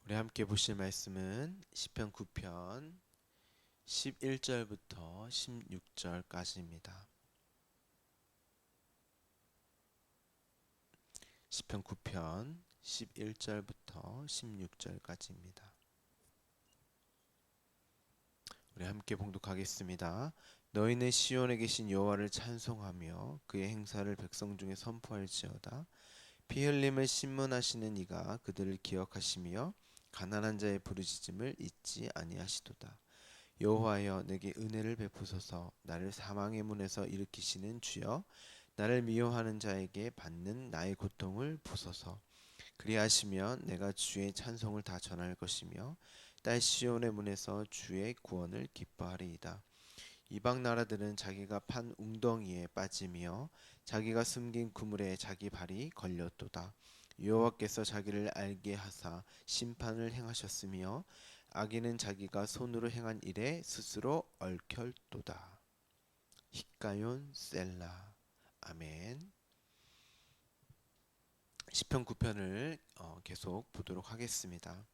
우리 함께 보실 말씀은 시편 9편 11절부터 16절까지입니다. 시편 9편 11절부터 16절까지입니다. 우리 함께 봉독하겠습니다. 너희는 시온에 계신 여호와를 찬송하며 그의 행사를 백성 중에 선포할지어다. 피 흘림을 신문하시는 이가 그들을 기억하시며 가난한 자의 부르짖음을 잊지 아니하시도다. 여호와여, 내게 은혜를 베푸소서. 나를 사망의 문에서 일으키시는 주여, 나를 미워하는 자에게 받는 나의 고통을 보소서. 그리하시면 내가 주의 찬송을 다 전할 것이며 딸 시온의 문에서 주의 구원을 기뻐하리이다. 이방 나라들은 자기가 판 웅덩이에 빠지며 자기가 숨긴 그물에 자기 발이 걸렸도다. 여호와께서 자기를 알게 하사 심판을 행하셨으며 악인은 자기가 손으로 행한 일에 스스로 얽혔도다. 히카yon 셀라. 아멘. 시편 9편을 계속 보도록 하겠습니다.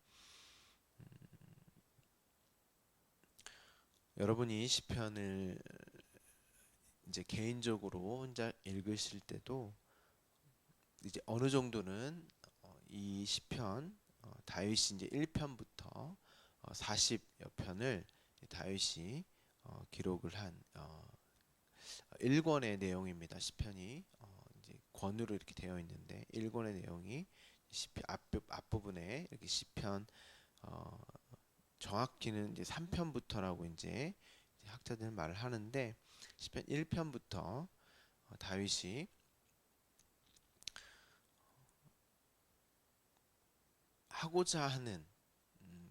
여러분이 시편을 이제 개인적으로 혼자 읽으실 때도 이제 어느 정도는 이 시편 다윗이 이제 1편부터 40여 편을 다윗이 기록을 한 1권의 내용입니다. 시편이 이제 권으로 이렇게 되어 있는데 1권의 내용이 시편 앞부분에 이렇게 시편 정확히는 이제 3편부터라고 이제 학자들은 말을 하는데 시편 1편부터 다윗이 하고자 하는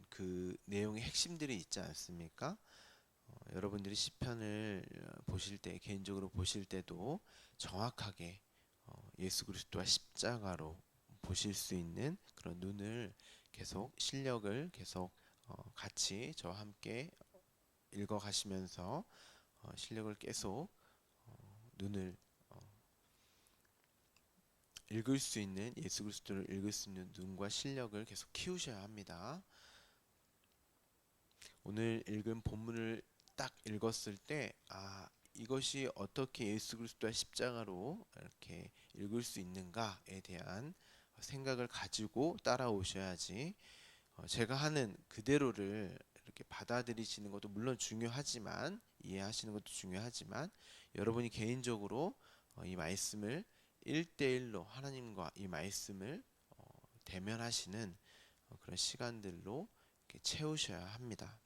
그 내용의 핵심들이 있지 않습니까? 여러분들이 시편을 보실 때, 개인적으로 보실 때도 정확하게 예수 그리스도와 십자가로 보실 수 있는 그런 눈을 계속, 실력을 계속 같이 저와 함께 읽어가시면서 실력을 계속 눈을 읽을 수 있는, 예수 그리스도를 읽을 수 있는 눈과 실력을 계속 키우셔야 합니다. 오늘 읽은 본문을 딱 읽었을 때, 이것이 어떻게 예수 그리스도의 십자가로 이렇게 읽을 수 있는가에 대한 생각을 가지고 따라오셔야지, 제가 하는 그대로를 이렇게 받아들이시는 것도 물론 중요하지만, 이해하시는 것도 중요하지만, 여러분이 개인적으로 이 말씀을 1대1로 하나님과 이 말씀을 대면하시는 그런 시간들로 이렇게 채우셔야 합니다.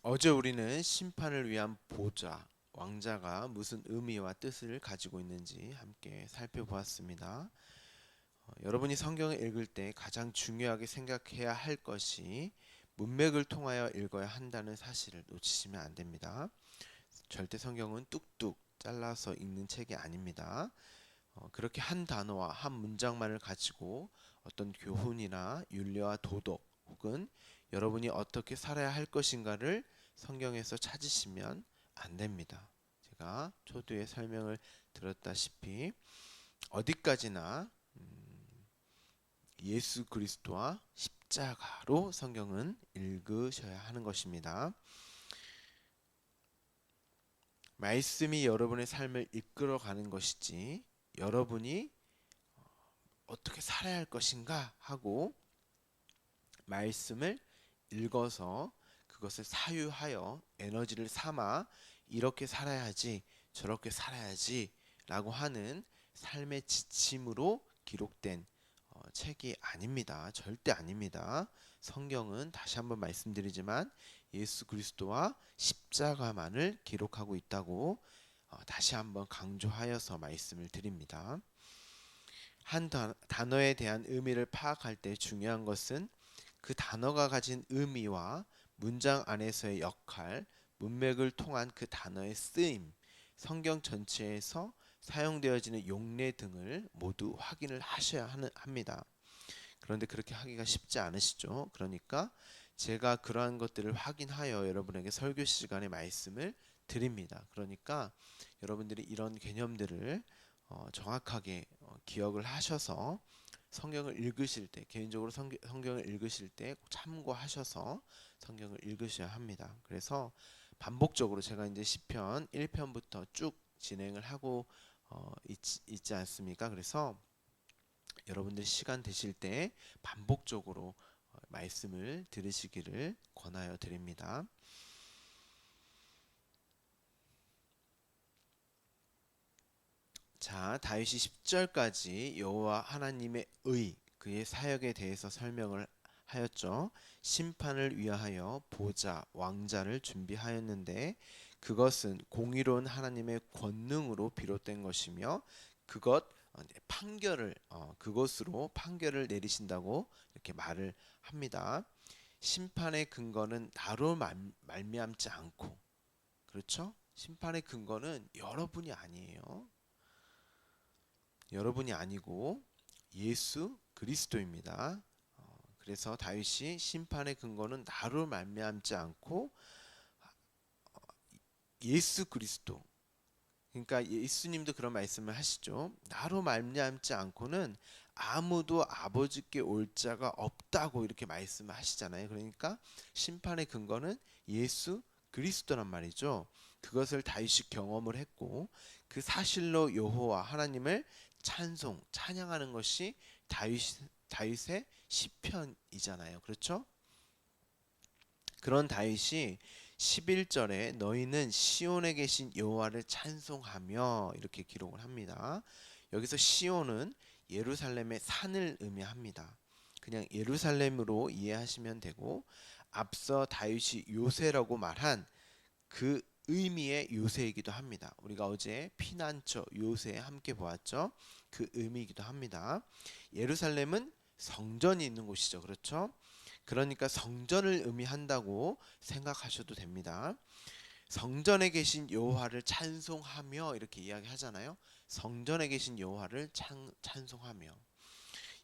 어제 우리는 심판을 위한 보좌, 왕자가 무슨 의미와 뜻을 가지고 있는지 함께 살펴보았습니다. 여러분이 성경을 읽을 때 가장 중요하게 생각해야 할 것이 문맥을 통하여 읽어야 한다는 사실을 놓치시면 안 됩니다. 절대 성경은 뚝뚝 잘라서 읽는 책이 아닙니다. 그렇게 한 단어와 한 문장만을 가지고 어떤 교훈이나 윤리와 도덕 혹은 여러분이 어떻게 살아야 할 것인가를 성경에서 찾으시면 안 됩니다. 제가 초두에 설명을 드렸다시피 어디까지나 예수 그리스도와 십자가로 성경은 읽으셔야 하는 것입니다. 말씀이 여러분의 삶을 이끌어가는 것이지 여러분이 어떻게 살아야 할 것인가 하고 말씀을 읽어서 그것을 사유하여 에너지를 삼아 이렇게 살아야지 저렇게 살아야지 라고 하는 삶의 지침으로 기록된 책이 아닙니다. 절대 아닙니다. 성경은 다시 한번 말씀드리지만 예수 그리스도와 십자가만을 기록하고 있다고 다시 한번 강조하여서 말씀을 드립니다. 한 단어에 대한 의미를 파악할 때 중요한 것은 그 단어가 가진 의미와 문장 안에서의 역할, 문맥을 통한 그 단어의 쓰임, 성경 전체에서 사용되어지는 용례 등을 모두 확인을 하셔야 합니다. 그런데 그렇게 하기가 쉽지 않으시죠? 그러니까 제가 그러한 것들을 확인하여 여러분에게 설교 시간에 말씀을 드립니다. 그러니까 여러분들이 이런 개념들을 정확하게 기억을 하셔서 성경을 읽으실 때, 개인적으로 성경을 읽으실 때 꼭 참고하셔서 성경을 읽으셔야 합니다. 그래서 반복적으로 제가 이제 시편 1편부터 쭉 진행을 하고 있지 않습니까? 그래서 여러분들 시간 되실 때 반복적으로 말씀을 들으시기를 권하여 드립니다. 자, 다윗이 10절까지 여호와 하나님의 그의 사역에 대해서 설명을 하였죠. 심판을 위하여 보좌, 왕자를 준비하였는데 그것은 공의로운 하나님의 권능으로 비롯된 것이며 그것 판결을 그것으로 판결을 내리신다고 이렇게 말을 합니다. 심판의 근거는 나로 말미암지 않고, 그렇죠? 심판의 근거는 여러분이 아니에요. 여러분이 아니고 예수 그리스도입니다. 그래서 다윗이 심판의 근거는 나로 말미암지 않고 예수 그리스도. 그러니까 예수님도 그런 말씀을 하시죠. 나로 말미암지 않고는 아무도 아버지께 올 자가 없다고 이렇게 말씀을 하시잖아요. 그러니까 심판의 근거는 예수 그리스도란 말이죠. 그것을 다윗이 경험을 했고 그 사실로 여호와 하나님을 찬양하는 것이 다윗의 시편이잖아요. 그렇죠? 그런 다윗이 11절에 너희는 시온에 계신 여호와를 찬송하며 이렇게 기록을 합니다. 여기서 시온은 예루살렘의 산을 의미합니다. 그냥 예루살렘으로 이해하시면 되고 앞서 다윗이 요새라고 말한 그 의미의 요새이기도 합니다. 우리가 어제 피난처 요새 함께 보았죠. 그 의미이기도 합니다. 예루살렘은 성전이 있는 곳이죠. 그렇죠? 그러니까 성전을 의미한다고 생각하셔도 됩니다. 성전에 계신 여호와를 찬송하며 이렇게 이야기하잖아요. 성전에 계신 여호와를 찬송하며.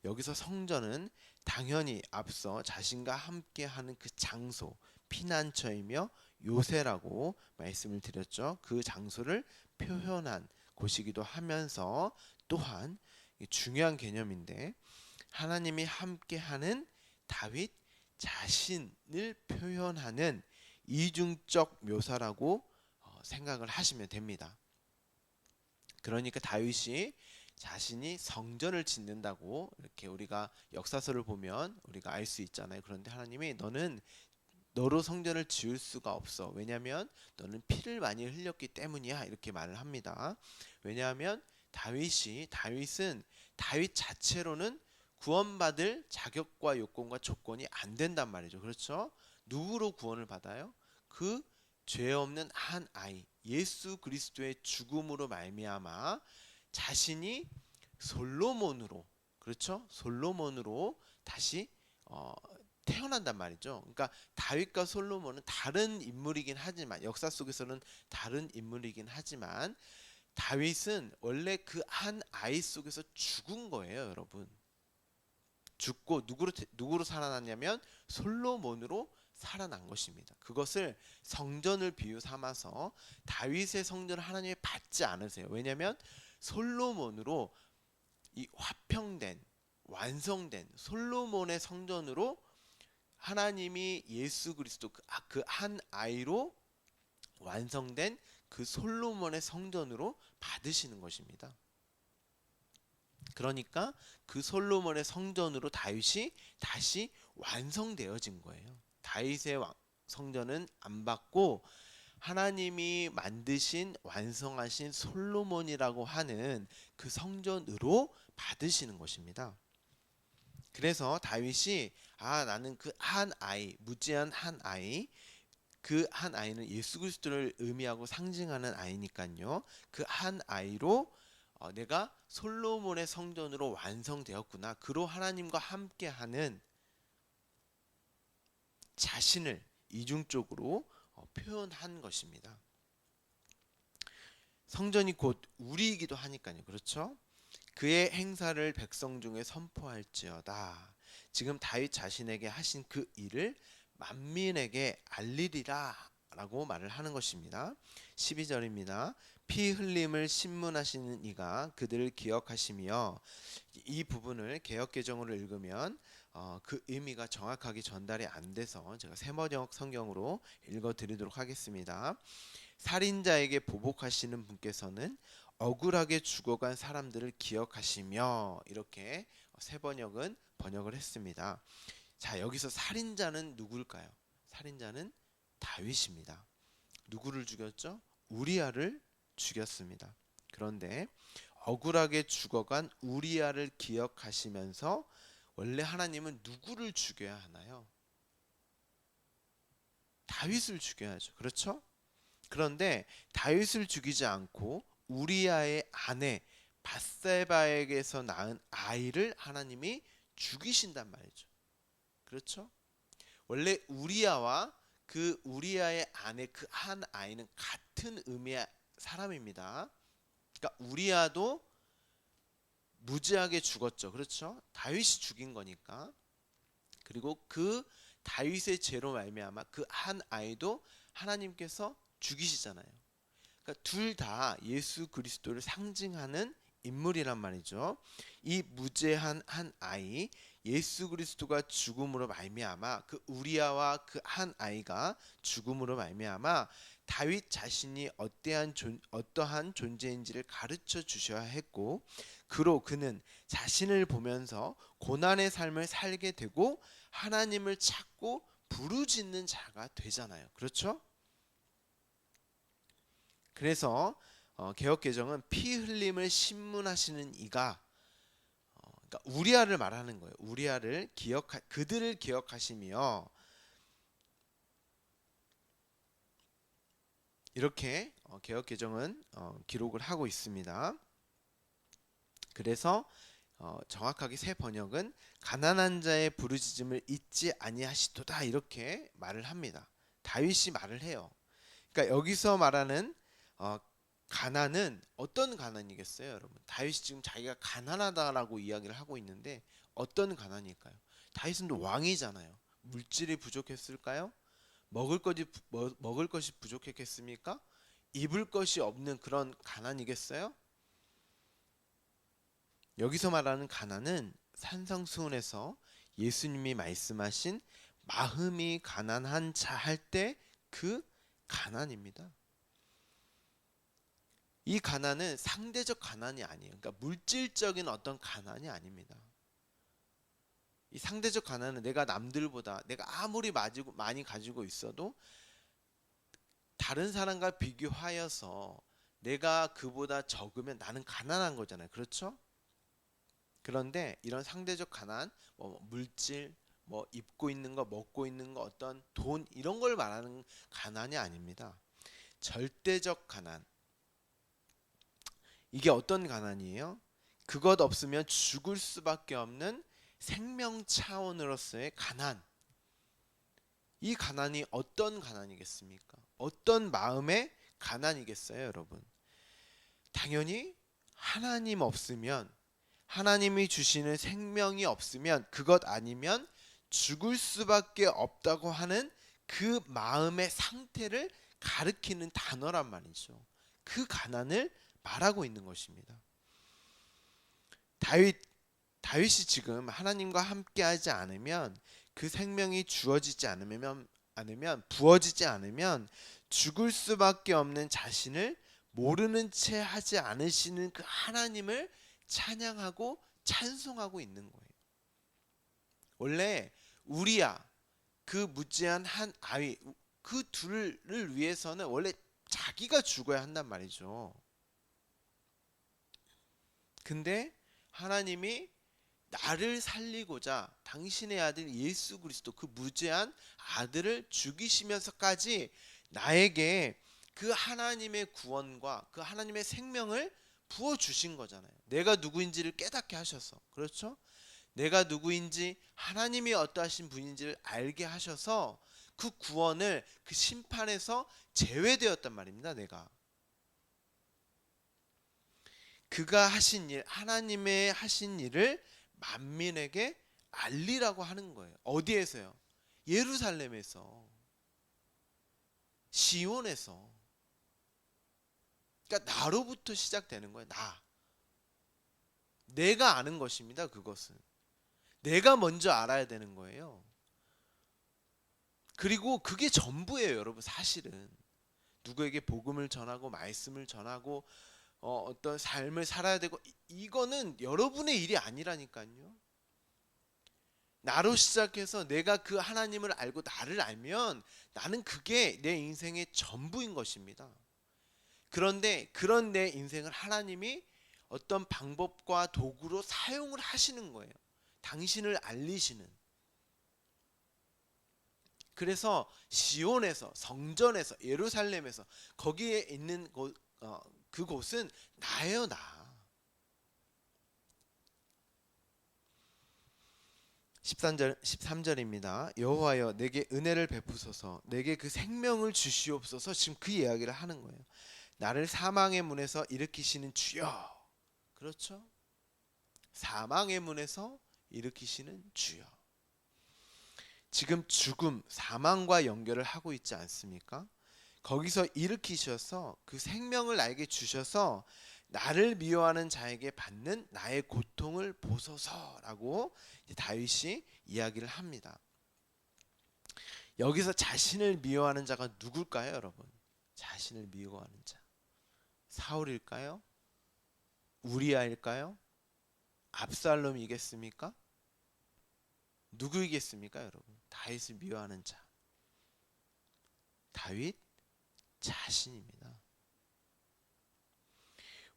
여기서 성전은 당연히 앞서 자신과 함께하는 그 장소, 피난처이며 요새라고 말씀을 드렸죠. 그 장소를 표현한 곳이기도 하면서 또한 중요한 개념인데 하나님이 함께하는 다윗 자신을 표현하는 이중적 묘사라고 생각을 하시면 됩니다. 그러니까 다윗이 자신이 성전을 짓는다고 이렇게 우리가 역사서를 보면 우리가 알 수 있잖아요. 그런데 하나님이 너는 너로 성전을 지을 수가 없어. 왜냐하면 너는 피를 많이 흘렸기 때문이야. 이렇게 말을 합니다. 왜냐하면 다윗은 다윗 자체로는 구원받을 자격과 요건과 조건이 안 된단 말이죠. 그렇죠? 누구로 구원을 받아요? 그 죄 없는 한 아이 예수 그리스도의 죽음으로 말미암아 자신이 솔로몬으로, 그렇죠? 솔로몬으로 다시 태어난단 말이죠. 그러니까 다윗과 솔로몬은 다른 인물이긴 하지만 역사 속에서는 다른 인물이긴 하지만 다윗은 원래 그 한 아이 속에서 죽은 거예요, 여러분. 죽고 누구로 살아났냐면 솔로몬으로 살아난 것입니다. 그것을 성전을 비유 삼아서 다윗의 성전을 하나님이 받지 않으세요. 왜냐하면 솔로몬으로 이 화평된 완성된 솔로몬의 성전으로 하나님이 예수 그리스도 그 한 아이로 완성된 그 솔로몬의 성전으로 받으시는 것입니다. 그러니까 그 솔로몬의 성전으로 다윗이 다시 완성되어진 거예요. 다윗의 성전은 안 받고 하나님이 만드신 완성하신 솔로몬이라고 하는 그 성전으로 받으시는 것입니다. 그래서 다윗이 나는 그 한 아이, 무지한 한 아이, 그 한 아이는 예수 그리스도를 의미하고 상징하는 아이니까요. 그 한 아이로 내가 솔로몬의 성전으로 완성되었구나. 그로 하나님과 함께하는 자신을 이중적으로 표현한 것입니다. 성전이 곧 우리이기도 하니까요. 그렇죠? 그의 행사를 백성 중에 선포할지어다. 지금 다윗 자신에게 하신 그 일을 만민에게 알리리라 라고 말을 하는 것입니다. 12절입니다. 피 흘림을 신문하시는 이가 그들을 기억하시며, 이 부분을 개역개정으로 읽으면 그 의미가 정확하게 전달이 안 돼서 제가 세번역 성경으로 읽어드리도록 하겠습니다. 살인자에게 보복하시는 분께서는 억울하게 죽어간 사람들을 기억하시며, 이렇게 세번역은 번역을 했습니다. 자, 여기서 살인자는 누굴까요? 살인자는 다윗입니다. 누구를 죽였죠? 우리아를 죽였습니다. 그런데 억울하게 죽어간 우리아를 기억하시면서, 원래 하나님은 누구를 죽여야 하나요? 다윗을 죽여야죠. 그렇죠? 그런데 다윗을 죽이지 않고 우리아의 아내 밧세바에게서 낳은 아이를 하나님이 죽이신단 말이죠. 그렇죠? 원래 우리아와 그 우리아의 아내 그 한 아이는 같은 의미의 사람입니다. 그러니까 우리아도 무지하게 죽었죠. 그렇죠? 다윗이 죽인 거니까. 그리고 그 다윗의 죄로 말미암아 그 한 아이도 하나님께서 죽이시잖아요. 그러니까 둘 다 예수 그리스도를 상징하는 인물이란 말이죠. 이 무죄한 한 아이, 예수 그리스도가 죽음으로 말미암아, 그 우리아와 그 한 아이가 죽음으로 말미암아 다윗 자신이 어떠한 존재인지를 가르쳐 주셔야 했고, 그로 그는 자신을 보면서 고난의 삶을 살게 되고 하나님을 찾고 부르짖는 자가 되잖아요. 그렇죠? 그래서 개역개정은 피 흘림을 신문하시는 이가, 그러니까 우리아를 말하는 거예요. 우리아를 그들을 기억하시며, 이렇게 개역개정은 기록을 하고 있습니다. 그래서 정확하게 새 번역은 가난한 자의 부르짖음을 잊지 아니하시도다, 이렇게 말을 합니다. 다윗이 말을 해요. 그러니까 여기서 말하는 가난은 어떤 가난이겠어요, 여러분? 다윗이 지금 자기가 가난하다라고 이야기를 하고 있는데 어떤 가난일까요? 다윗은 또 왕이잖아요. 물질이 부족했을까요? 먹을 것이 부족했겠습니까? 입을 것이 없는 그런 가난이겠어요? 여기서 말하는 가난은 산상수훈에서 예수님이 말씀하신 마음이 가난한 자 할 때 그 가난입니다. 이 가난은 상대적 가난이 아니에요. 그러니까 물질적인 어떤 가난이 아닙니다. 이 상대적 가난은 내가 남들보다, 내가 아무리 많이 가지고 있어도 다른 사람과 비교하여서 내가 그보다 적으면 나는 가난한 거잖아요. 그렇죠? 그런데 이런 상대적 가난, 물질, 입고 있는 거, 먹고 있는 거, 어떤 돈, 이런 걸 말하는 가난이 아닙니다. 절대적 가난. 이게 어떤 가난이에요? 그것 없으면 죽을 수밖에 없는 생명 차원으로서의 가난. 이 가난이 어떤 가난이겠습니까? 어떤 마음의 가난이겠어요, 여러분? 당연히 하나님 없으면, 하나님이 주시는 생명이 없으면, 그것 아니면 죽을 수밖에 없다고 하는 그 마음의 상태를 가리키는 단어란 말이죠. 그 가난을 말하고 있는 것입니다. 다윗이 지금 하나님과 함께하지 않으면, 그 생명이 주어지지 않으면 부어지지 않으면 죽을 수밖에 없는 자신을 모르는 채 하지 않으시는 그 하나님을 찬양하고 찬송하고 있는 거예요. 원래 우리야, 그 무지한 한 아이, 그 둘을 위해서는 원래 자기가 죽어야 한단 말이죠. 근데 하나님이 나를 살리고자 당신의 아들 예수 그리스도, 그 무죄한 아들을 죽이시면서까지 나에게 그 하나님의 구원과 그 하나님의 생명을 부어주신 거잖아요. 내가 누구인지를 깨닫게 하셔서. 그렇죠? 내가 누구인지, 하나님이 어떠하신 분인지를 알게 하셔서 그 구원을, 그 심판에서 제외되었단 말입니다. 내가 그가 하신 일, 하나님의 하신 일을 만민에게 알리라고 하는 거예요. 어디에서요? 예루살렘에서. 시온에서. 그러니까 나로부터 시작되는 거예요. 내가 아는 것입니다. 그것은 내가 먼저 알아야 되는 거예요. 그리고 그게 전부예요, 여러분. 사실은 누구에게 복음을 전하고 말씀을 전하고 어떤 삶을 살아야 되고, 이거는 여러분의 일이 아니라니까요. 나로 시작해서 내가 그 하나님을 알고 나를 알면 나는 그게 내 인생의 전부인 것입니다. 그런데 그런 내 인생을 하나님이 어떤 방법과 도구로 사용을 하시는 거예요. 당신을 알리시는. 그래서 시온에서, 성전에서, 예루살렘에서, 거기에 있는 그곳은 나예요, 나. 13절입니다. 여호와여 내게 은혜를 베푸소서, 내게 그 생명을 주시옵소서. 지금 그 이야기를 하는 거예요. 나를 사망의 문에서 일으키시는 주여. 그렇죠? 사망의 문에서 일으키시는 주여. 지금 죽음, 사망과 연결을 하고 있지 않습니까? 거기서 일으키셔서 그 생명을 나에게 주셔서 나를 미워하는 자에게 받는 나의 고통을 보소서라고 다윗이 이야기를 합니다. 여기서 자신을 미워하는 자가 누굴까요, 여러분? 자신을 미워하는 자. 사울일까요? 우리아일까요? 압살롬이겠습니까? 누구이겠습니까, 여러분? 다윗을 미워하는 자. 다윗 자신입니다.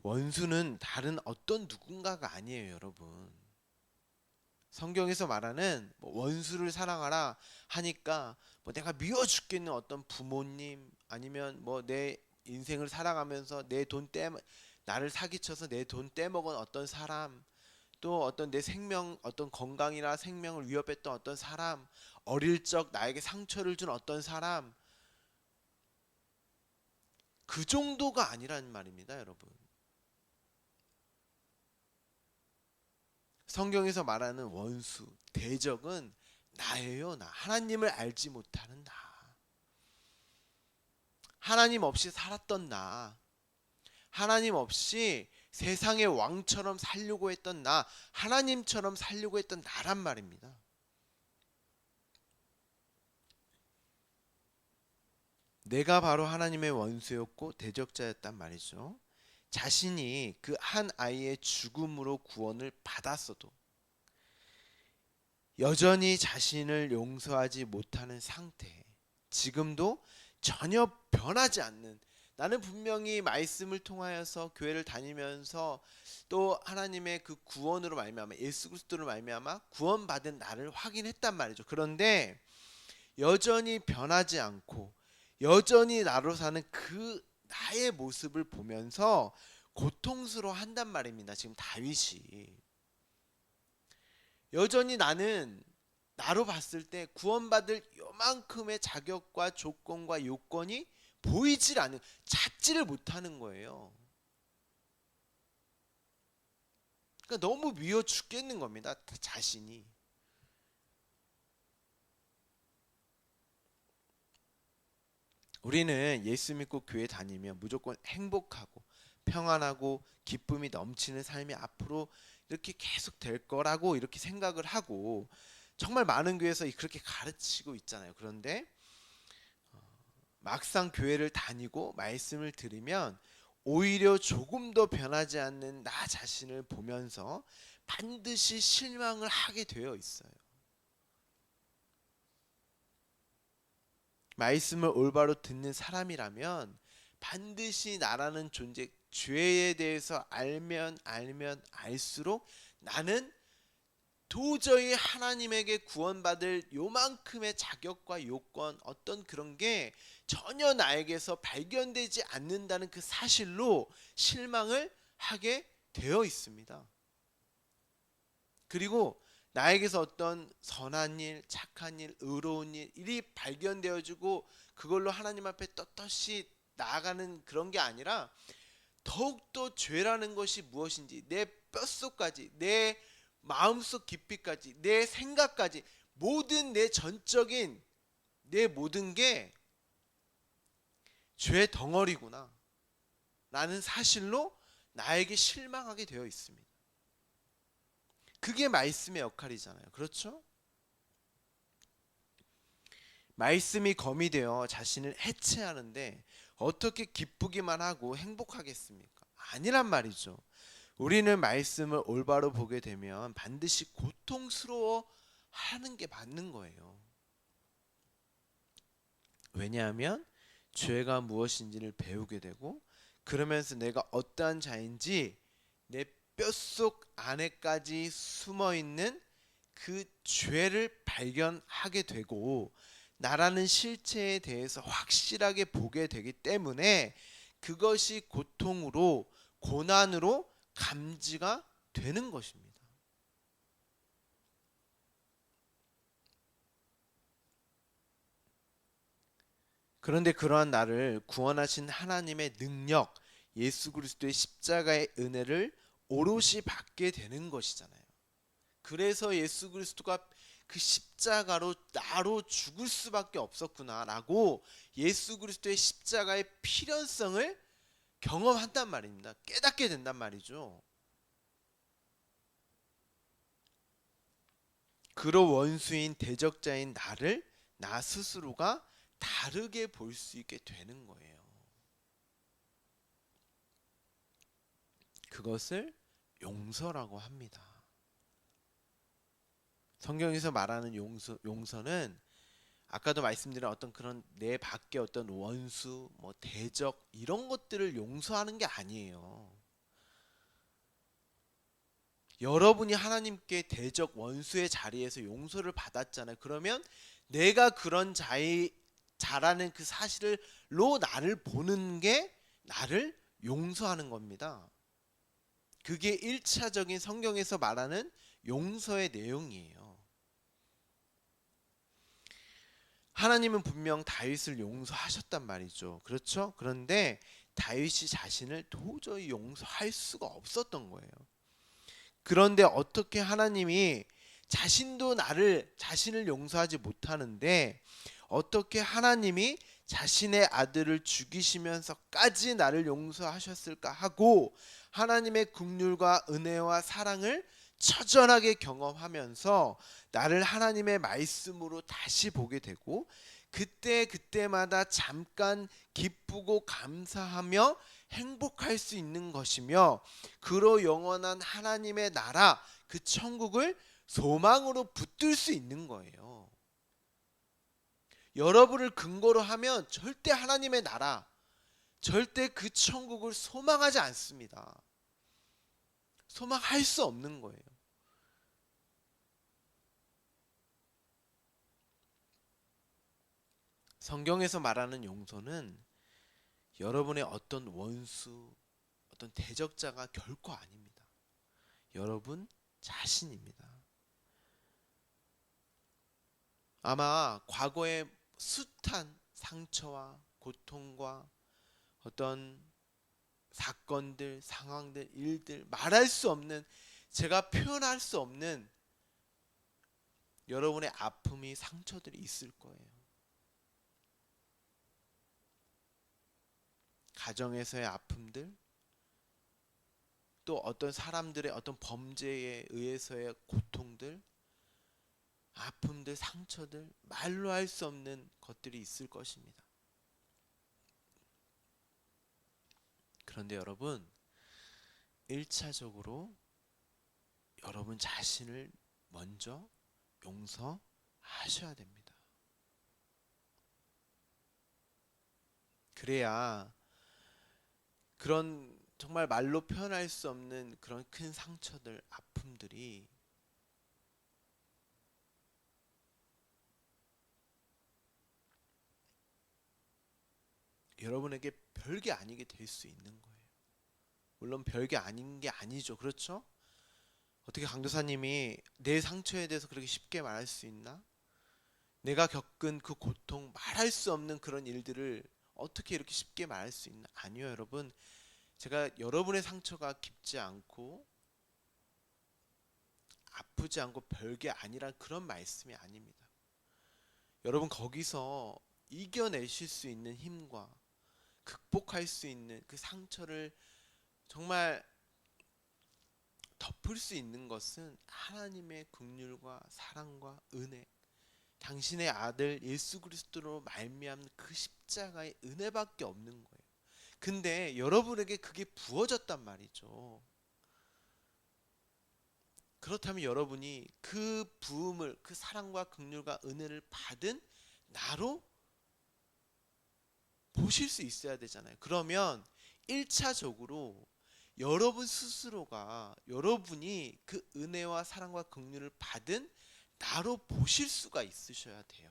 원수는 다른 어떤 누군가가 아니에요, 여러분. 성경에서 말하는 원수를 사랑하라 하니까 내가 미워 죽겠는 어떤 부모님, 아니면 내 인생을 살아가면서 나를 사기쳐서 내 돈 떼먹은 어떤 사람, 또 어떤 내 생명, 어떤 건강이나 생명을 위협했던 어떤 사람, 어릴 적 나에게 상처를 준 어떤 사람, 그 정도가 아니란 말입니다, 여러분. 성경에서 말하는 원수, 대적은 나예요, 나. 하나님을 알지 못하는 나. 하나님 없이 살았던 나. 하나님 없이 세상의 왕처럼 살려고 했던 나. 하나님처럼 살려고 했던 나란 말입니다. 내가 바로 하나님의 원수였고 대적자였단 말이죠. 자신이 그 한 아이의 죽음으로 구원을 받았어도 여전히 자신을 용서하지 못하는 상태, 지금도 전혀 변하지 않는, 나는 분명히 말씀을 통하여서 교회를 다니면서 또 하나님의 그 구원으로 말미암아, 예수 그리스도로 말미암아 구원받은 나를 확인했단 말이죠. 그런데 여전히 변하지 않고 여전히 나로 사는 그 나의 모습을 보면서 고통스러워 한단 말입니다. 지금 다윗이. 여전히 나는 나로 봤을 때 구원받을 요만큼의 자격과 조건과 요건이 보이질 않는, 찾지를 못하는 거예요. 그러니까 너무 미워 죽겠는 겁니다, 자신이. 우리는 예수 믿고 교회 다니면 무조건 행복하고 평안하고 기쁨이 넘치는 삶이 앞으로 이렇게 계속 될 거라고 이렇게 생각을 하고, 정말 많은 교회에서 그렇게 가르치고 있잖아요. 그런데 막상 교회를 다니고 말씀을 들으면 오히려 조금 더 변하지 않는 나 자신을 보면서 반드시 실망을 하게 되어 있어요. 말씀을 올바로 듣는 사람이라면 반드시 나라는 존재, 죄에 대해서 알면 알수록 나는 도저히 하나님에게 구원받을 요만큼의 자격과 요건, 어떤 그런 게 전혀 나에게서 발견되지 않는다는 그 사실로 실망을 하게 되어 있습니다. 그리고 나에게서 어떤 선한 일, 착한 일, 의로운 일이 발견되어지고 그걸로 하나님 앞에 떳떳이 나아가는 그런 게 아니라, 더욱더 죄라는 것이 무엇인지 내 뼛속까지, 내 마음속 깊이까지, 내 생각까지, 모든 내 전적인 내 모든 게 죄 덩어리구나 라는 사실로 나에게 실망하게 되어 있습니다. 그게 말씀의 역할이잖아요. 그렇죠? 말씀이 검이 되어 자신을 해체하는데 어떻게 기쁘기만 하고 행복하겠습니까? 아니란 말이죠. 우리는 말씀을 올바로 보게 되면 반드시 고통스러워 하는 게 맞는 거예요. 왜냐하면 죄가 무엇인지를 배우게 되고, 그러면서 내가 어떠한 자인지 내 뼛속 안에까지 숨어 있는 그 죄를 발견하게 되고, 나라는 실체에 대해서 확실하게 보게 되기 때문에 그것이 고통으로, 고난으로 감지가 되는 것입니다. 그런데 그러한 나를 구원하신 하나님의 능력, 예수 그리스도의 십자가의 은혜를 오롯이 받게 되는 것이잖아요. 그래서 예수 그리스도가 그 십자가로 나로 죽을 수밖에 없었구나라고 예수 그리스도의 십자가의 필연성을 경험한단 말입니다. 깨닫게 된단 말이죠. 그로 원수인 대적자인 나를 나 스스로가 다르게 볼 수 있게 되는 거예요. 그것을 용서라고 합니다. 성경에서 말하는 용서는 아까도 말씀드린 어떤 그런 내 밖에 어떤 원수, 뭐 대적 이런 것들을 용서하는 게 아니에요. 여러분이 하나님께 대적 원수의 자리에서 용서를 받았잖아요. 그러면 내가 그런 자라는 그 사실로 나를 보는 게 나를 용서하는 겁니다. 그게 1차적인 성경에서 말하는 용서의 내용이에요. 하나님은 분명 다윗을 용서하셨단 말이죠. 그렇죠? 그런데 다윗이 자신을 도저히 용서할 수가 없었던 거예요. 그런데 어떻게 하나님이 자신도 자신을 용서하지 못하는데 어떻게 하나님이 자신의 아들을 죽이시면서까지 나를 용서하셨을까 하고 하나님의 긍휼과 은혜와 사랑을 처절하게 경험하면서 나를 하나님의 말씀으로 다시 보게 되고 그때 그때마다 잠깐 기쁘고 감사하며 행복할 수 있는 것이며 그로 영원한 하나님의 나라 그 천국을 소망으로 붙들 수 있는 거예요. 여러분을 근거로 하면 절대 하나님의 나라, 절대 그 천국을 소망하지 않습니다. 소망할 수 없는 거예요. 성경에서 말하는 용서는 여러분의 어떤 원수, 어떤 대적자가 결코 아닙니다. 여러분 자신입니다. 아마 과거에 숱한 상처와 고통과 어떤 사건들, 상황들, 일들, 말할 수 없는, 제가 표현할 수 없는 여러분의 아픔이, 상처들이 있을 거예요. 가정에서의 아픔들, 또 어떤 사람들의 어떤 범죄에 의해서의 고통들, 아픔들, 상처들, 말로 할 수 없는 것들이 있을 것입니다. 그런데 여러분, 1차적으로 여러분 자신을 먼저 용서하셔야 됩니다. 그래야 그런 정말 말로 표현할 수 없는 그런 큰 상처들, 아픔들이 여러분에게 별게 아니게 될 수 있는 거예요. 물론 별게 아닌 게 아니죠. 그렇죠? 어떻게 강도사님이 내 상처에 대해서 그렇게 쉽게 말할 수 있나? 내가 겪은 그 고통, 말할 수 없는 그런 일들을 어떻게 이렇게 쉽게 말할 수 있나? 아니요, 여러분. 제가 여러분의 상처가 깊지 않고 아프지 않고 별게 아니란 그런 말씀이 아닙니다. 여러분 거기서 이겨내실 수 있는 힘과 극복할 수 있는 그 상처를 정말 덮을 수 있는 것은 하나님의 긍휼과 사랑과 은혜, 당신의 아들 예수 그리스도로 말미암는 그 십자가의 은혜밖에 없는 거예요. 근데 여러분에게 그게 부어졌단 말이죠. 그렇다면 여러분이 그 부음을, 그 사랑과 긍휼과 은혜를 받은 나로 보실 수 있어야 되잖아요. 그러면 1차적으로 여러분 스스로가 여러분이 그 은혜와 사랑과 긍휼을 받은 나로 보실 수가 있으셔야 돼요.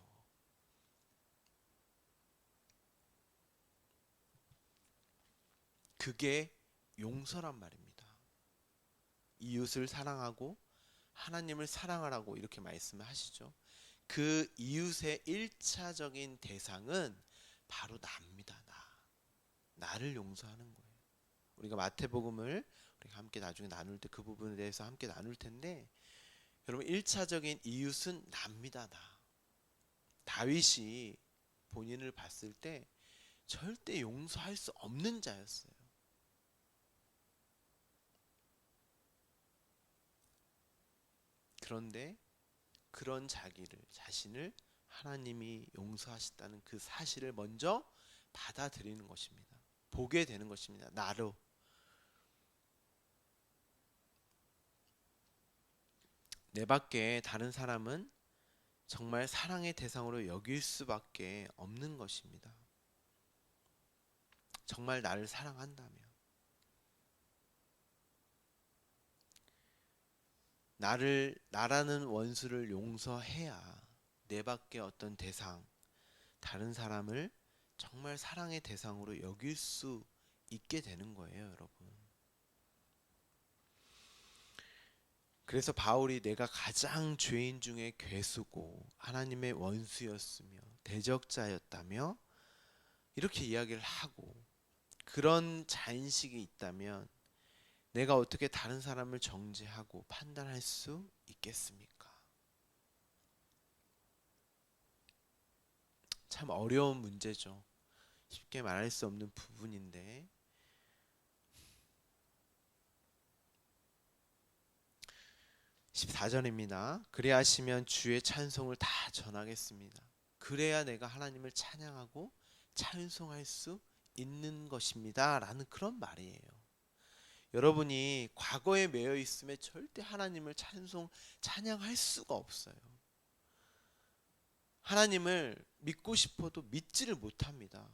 그게 용서란 말입니다. 이웃을 사랑하고 하나님을 사랑하라고 이렇게 말씀을 하시죠. 그 이웃의 1차적인 대상은 바로 나입니다. 나를 용서하는 거예요. 우리가 마태복음을 우리가 함께 나중에 나눌 때 그 부분에 대해서 함께 나눌 텐데, 여러분 1차적인 이웃은 나입니다. 다윗이 본인을 봤을 때 절대 용서할 수 없는 자였어요. 그런데 그런 자신을 하나님이 용서하셨다는 그 사실을 먼저 받아들이는 것입니다. 보게 되는 것입니다. 나로. 내 밖에 다른 사람은 정말 사랑의 대상으로 여길 수밖에 없는 것입니다. 정말 나를 사랑한다면. 나라는 원수를 용서해야 내 밖에 어떤 대상, 다른 사람을 정말 사랑의 대상으로 여길 수 있게 되는 거예요, 여러분. 그래서 바울이 내가 가장 죄인 중에 괴수고 하나님의 원수였으며 대적자였다며 이렇게 이야기를 하고, 그런 자인식이 있다면 내가 어떻게 다른 사람을 정죄하고 판단할 수 있겠습니까? 참 어려운 문제죠. 쉽게 말할 수 없는 부분인데, 14절입니다. 그리하시면 주의 찬송을 다 전하겠습니다. 그래야 내가 하나님을 찬양하고 찬송할 수 있는 것입니다. 라는 그런 말이에요. 여러분이 과거에 매여 있으면 절대 하나님을 찬양할 수가 없어요. 하나님을 믿고 싶어도 믿지를 못합니다.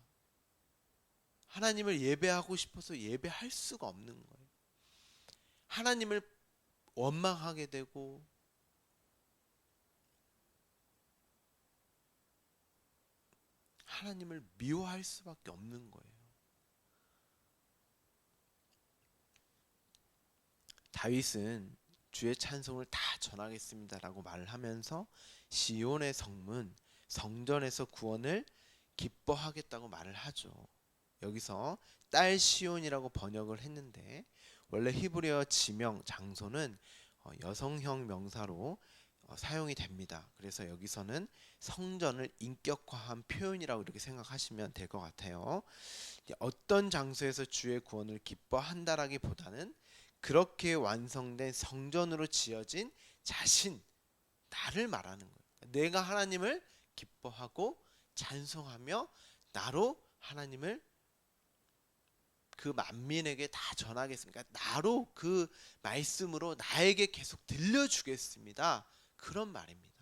하나님을 예배하고 싶어서 예배할 수가 없는 거예요. 하나님을 원망하게 되고 하나님을 미워할 수밖에 없는 거예요. 다윗은 주의 찬송을 다 전하겠습니다라고 말을 하면서 시온의 성문, 성전에서 구원을 기뻐하겠다고 말을 하죠. 여기서 딸 시온이라고 번역을 했는데, 원래 히브리어 지명 장소는 여성형 명사로 사용이 됩니다. 그래서 여기서는 성전을 인격화한 표현이라고 이렇게 생각하시면 될 것 같아요. 어떤 장소에서 주의 구원을 기뻐한다라기보다는 그렇게 완성된 성전으로 지어진 자신, 나를 말하는 거예요. 내가 하나님을 기뻐하고 찬송하며 나로 하나님을 그 만민에게 다 전하겠습니다. 나로 그 말씀으로 나에게 계속 들려주겠습니다. 그런 말입니다.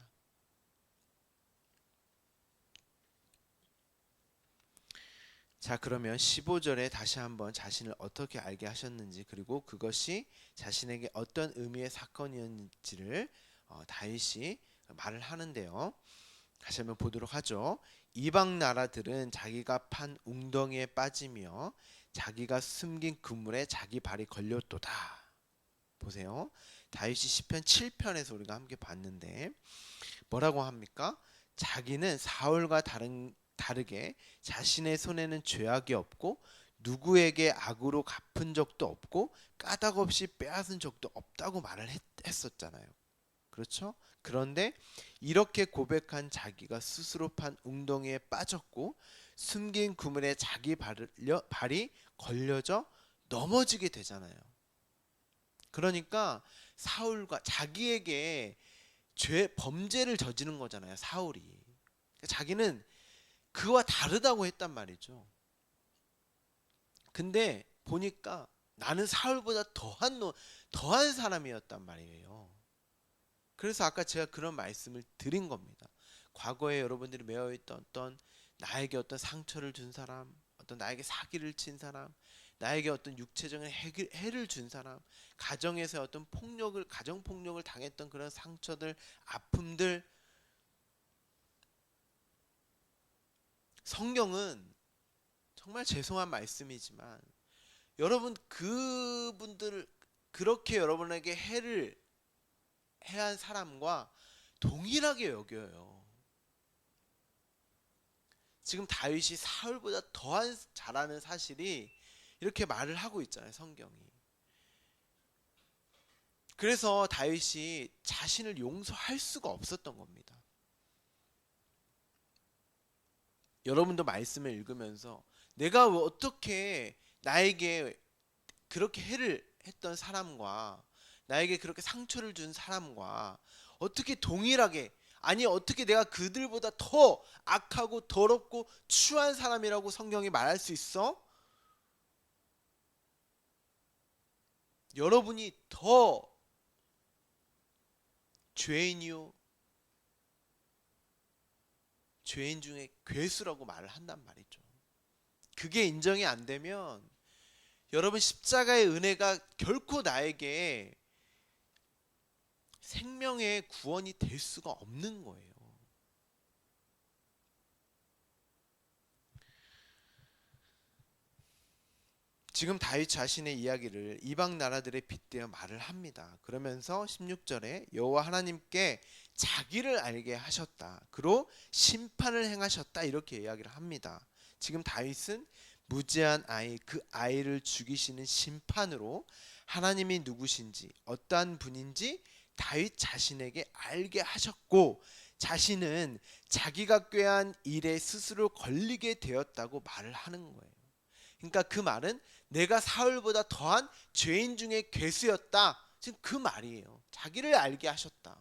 자, 그러면 15절에 다시 한번 자신을 어떻게 알게 하셨는지, 그리고 그것이 자신에게 어떤 의미의 사건이었는지를 다윗이 말을 하는데요. 다시 한번 보도록 하죠. 이방 나라들은 자기가 판 웅덩이에 빠지며 자기가 숨긴 그물에 자기 발이 걸렸도다. 보세요. 다윗이 시편 7편에서 우리가 함께 봤는데 뭐라고 합니까? 자기는 사울과 다르게 자신의 손에는 죄악이 없고 누구에게 악으로 갚은 적도 없고 까닭 없이 빼앗은 적도 없다고 말을 했었잖아요. 그렇죠? 그런데 이렇게 고백한 자기가 스스로 판 웅덩이에 빠졌고 숨긴 그물에 자기 발이 걸려져 넘어지게 되잖아요. 그러니까 사울과 자기에게 범죄를 저지른 거잖아요. 사울이. 자기는 그와 다르다고 했단 말이죠. 근데 보니까 나는 사울보다 더한 사람이었단 말이에요. 그래서 아까 제가 그런 말씀을 드린 겁니다. 과거에 여러분들이 매여 있던 어떤 나에게 어떤 상처를 준 사람, 어떤 나에게 사기를 친 사람, 나에게 어떤 육체적인 해를 준 사람, 가정에서 어떤 가정 폭력을 당했던 그런 상처들, 아픔들, 성경은 정말 죄송한 말씀이지만 여러분 그분들 그렇게 여러분에게 해를 해한 사람과 동일하게 여겨요. 지금 다윗이 사울보다 더한 잘하는 사실이 이렇게 말을 하고 있잖아요, 성경이. 그래서 다윗이 자신을 용서할 수가 없었던 겁니다. 여러분도 말씀을 읽으면서 내가 어떻게 나에게 그렇게 해를 했던 사람과 나에게 그렇게 상처를 준 사람과 어떻게 동일하게, 아니 어떻게 내가 그들보다 더 악하고 더럽고 추한 사람이라고 성경이 말할 수 있어? 여러분이 더 죄인이요 죄인 중에 괴수라고 말을 한단 말이죠. 그게 인정이 안 되면 여러분 십자가의 은혜가 결코 나에게 생명의 구원이 될 수가 없는 거예요. 지금 다윗 자신의 이야기를 이방 나라들에 빗대어 말을 합니다. 그러면서 16절에 여호와 하나님께 자기를 알게 하셨다. 그로 심판을 행하셨다. 이렇게 이야기를 합니다. 지금 다윗은 무지한 아이, 그 아이를 죽이시는 심판으로 하나님이 누구신지 어떠한 분인지 다윗 자신에게 알게 하셨고, 자신은 자기가 꾀한 일에 스스로 걸리게 되었다고 말을 하는 거예요. 그러니까 그 말은 내가 사울보다 더한 죄인 중에 괴수였다. 지금 그 말이에요. 자기를 알게 하셨다.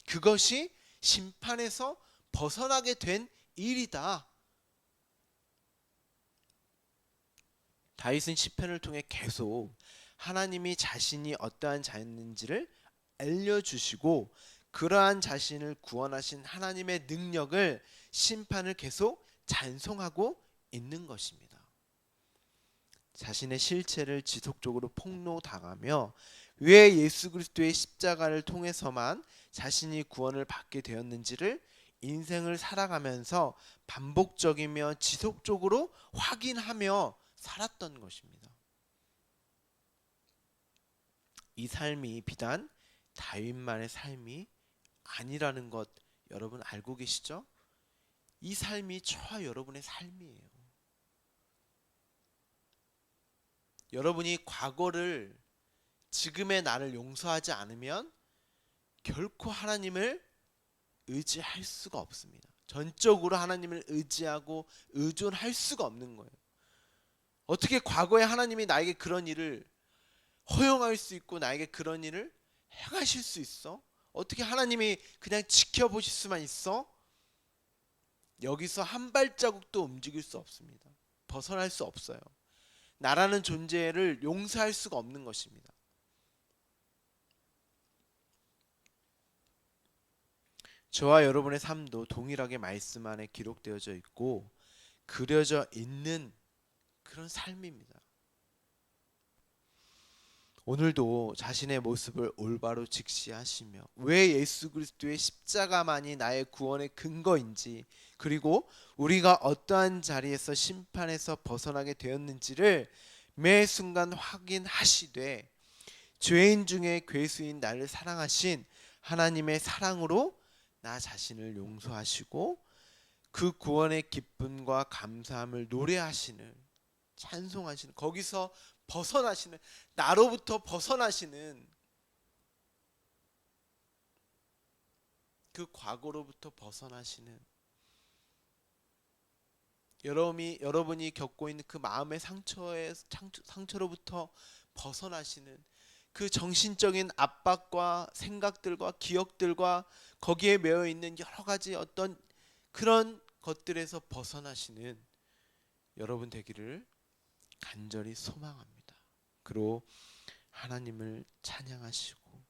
그것이 심판에서 벗어나게 된 일이다. 다윗은 시편을 통해 계속 하나님이 자신이 어떠한 자였는지를 알려주시고 그러한 자신을 구원하신 하나님의 능력을, 심판을 계속 찬송하고 있는 것입니다. 자신의 실체를 지속적으로 폭로당하며 왜 예수 그리스도의 십자가를 통해서만 자신이 구원을 받게 되었는지를 인생을 살아가면서 반복적이며 지속적으로 확인하며 살았던 것입니다. 이 삶이 비단 다윗만의 삶이 아니라는 것 여러분 알고 계시죠? 이 삶이 저와 여러분의 삶이에요. 여러분이 과거를, 지금의 나를 용서하지 않으면 결코 하나님을 의지할 수가 없습니다. 전적으로 하나님을 의지하고 의존할 수가 없는 거예요. 어떻게 과거에 하나님이 나에게 그런 일을 허용할 수 있고 나에게 그런 일을 행하실 수 있어? 어떻게 하나님이 그냥 지켜보실 수만 있어? 여기서 한 발자국도 움직일 수 없습니다. 벗어날 수 없어요. 나라는 존재를 용서할 수가 없는 것입니다. 저와 여러분의 삶도 동일하게 말씀 안에 기록되어져 있고 그려져 있는 그런 삶입니다. 오늘도 자신의 모습을 올바로 직시하시며 왜 예수 그리스도의 십자가만이 나의 구원의 근거인지, 그리고 우리가 어떠한 자리에서 심판에서 벗어나게 되었는지를 매 순간 확인하시되 죄인 중에 괴수인 나를 사랑하신 하나님의 사랑으로 나 자신을 용서하시고 그 구원의 기쁨과 감사함을 노래하시는, 찬송하시는, 거기서 벗어나시는, 나로부터 벗어나시는, 그 과거로부터 벗어나시는 여러분이 겪고 있는 그 마음의 상처로부터 벗어나시는 그 정신적인 압박과 생각들과 기억들과 거기에 매여 있는 여러 가지 어떤 그런 것들에서 벗어나시는 여러분 되기를 간절히 소망합니다. 그리고 하나님을 찬양하시고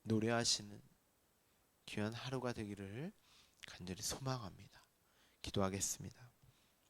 노래하시는 귀한 하루가 되기를 간절히 소망합니다. 기도하겠습니다.